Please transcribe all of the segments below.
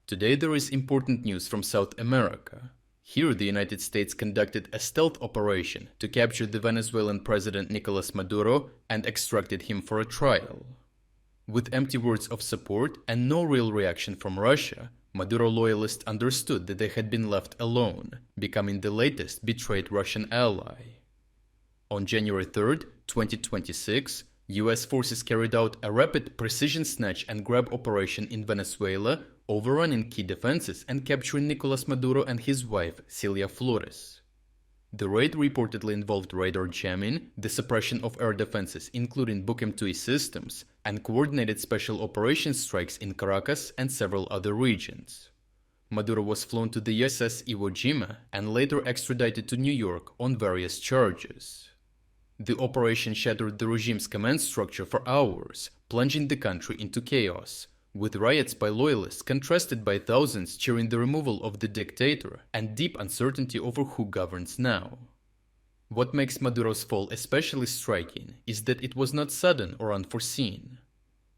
Today there is important news from South America. Here the United States conducted a stealth operation to capture the Venezuelan President Nicolas Maduro and extracted him for a trial. With empty words of support and no real reaction from Russia, Maduro loyalists understood that they had been left alone, becoming the latest betrayed Russian ally. On January 3, 2026, US forces carried out a rapid precision snatch and grab operation in Venezuela, overrunning key defenses and capturing Nicolas Maduro and his wife, Cilia Flores. The raid reportedly involved radar jamming, the suppression of air defenses including Book-M2 systems, and coordinated special operations strikes in Caracas and several other regions. Maduro was flown to the USS Iwo Jima and later extradited to New York on various charges. The operation shattered the regime's command structure for hours, plunging the country into chaos, with riots by loyalists contrasted by thousands cheering the removal of the dictator and deep uncertainty over who governs now. What makes Maduro's fall especially striking is that it was not sudden or unforeseen.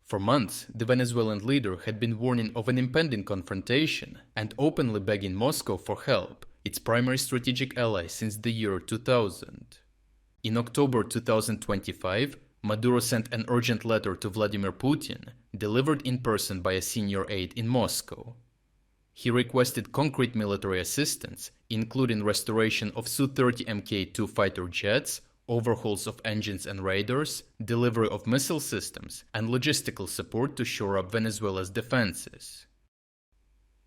For months, the Venezuelan leader had been warning of an impending confrontation and openly begging Moscow for help, its primary strategic ally since the year 2000. In October 2025, Maduro sent an urgent letter to Vladimir Putin, delivered in person by a senior aide in Moscow. He requested concrete military assistance, including restoration of Su-30 Mk-2 fighter jets, overhauls of engines and radars, delivery of missile systems, and logistical support to shore up Venezuela's defenses.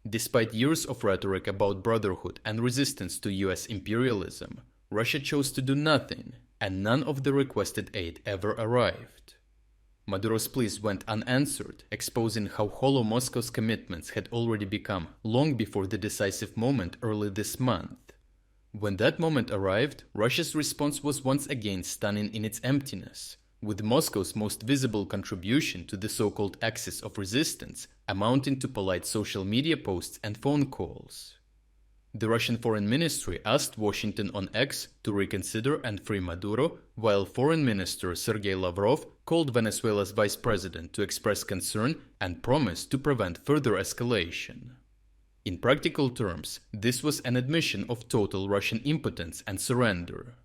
Despite years of rhetoric about brotherhood and resistance to US imperialism, Russia chose to do nothing, and none of the requested aid ever arrived. Maduro's pleas went unanswered, exposing how hollow Moscow's commitments had already become long before the decisive moment early this month. When that moment arrived, Russia's response was once again stunning in its emptiness, with Moscow's most visible contribution to the so-called axis of resistance amounting to polite social media posts and phone calls. The Russian Foreign Ministry asked Washington on X to reconsider and free Maduro, while Foreign Minister Sergei Lavrov called Venezuela's vice president to express concern and promise to prevent further escalation. In practical terms, this was an admission of total Russian impotence and surrender.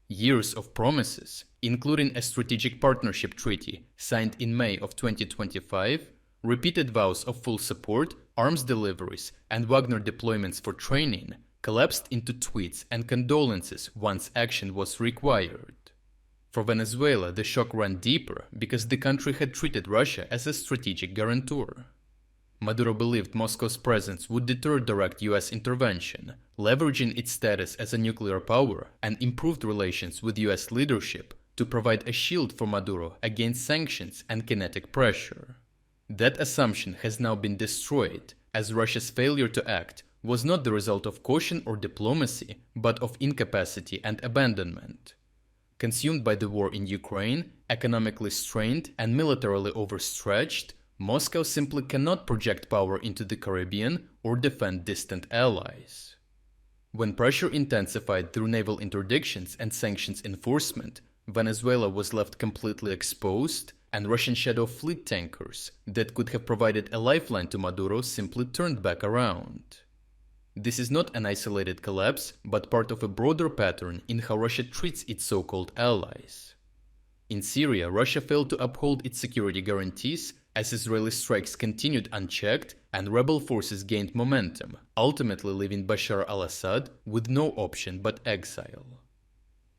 Years of promises, including a strategic partnership treaty signed in May of 2025, repeated vows of full support, arms deliveries, and Wagner deployments for training collapsed into tweets and condolences once action was required. For Venezuela, the shock ran deeper because the country had treated Russia as a strategic guarantor. Maduro believed Moscow's presence would deter direct US intervention, leveraging its status as a nuclear power and improved relations with US leadership to provide a shield for Maduro against sanctions and kinetic pressure. That assumption has now been destroyed, as Russia's failure to act was not the result of caution or diplomacy, but of incapacity and abandonment. Consumed by the war in Ukraine, economically strained and militarily overstretched, Moscow simply cannot project power into the Caribbean or defend distant allies. When pressure intensified through naval interdictions and sanctions enforcement, Venezuela was left completely exposed, and Russian shadow fleet tankers that could have provided a lifeline to Maduro simply turned back around. This is not an isolated collapse, but part of a broader pattern in how Russia treats its so-called allies. In Syria, Russia failed to uphold its security guarantees as Israeli strikes continued unchecked and rebel forces gained momentum, ultimately leaving Bashar al-Assad with no option but exile.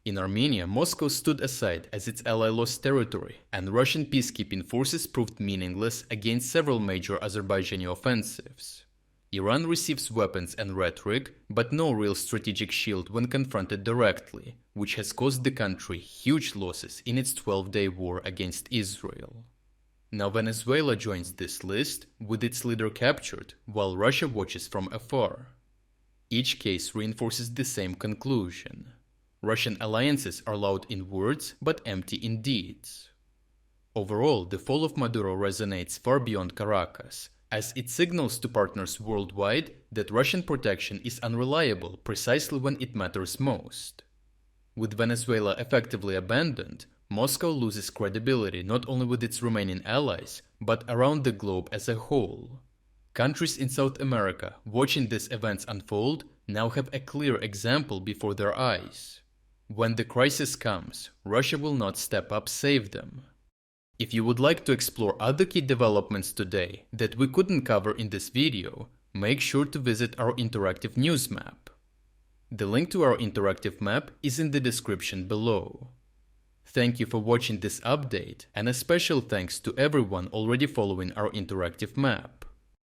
In Armenia, Moscow stood aside as its ally lost territory, and Russian peacekeeping forces proved meaningless against several major Azerbaijani offensives. Iran receives weapons and rhetoric, but no real strategic shield when confronted directly, which has caused the country huge losses in its 12-day war against Israel. Now Venezuela joins this list, with its leader captured, while Russia watches from afar. Each case reinforces the same conclusion. Russian alliances are loud in words but empty in deeds. Overall, the fall of Maduro resonates far beyond Caracas, as it signals to partners worldwide that Russian protection is unreliable precisely when it matters most. With Venezuela effectively abandoned, Moscow loses credibility not only with its remaining allies, but around the globe as a whole. Countries in South America watching these events unfold now have a clear example before their eyes. When the crisis comes, Russia will not step up to save them. If you would like to explore other key developments today that we couldn't cover in this video, make sure to visit our interactive news map. The link to our interactive map is in the description below. Thank you for watching this update, and a special thanks to everyone already following our interactive map.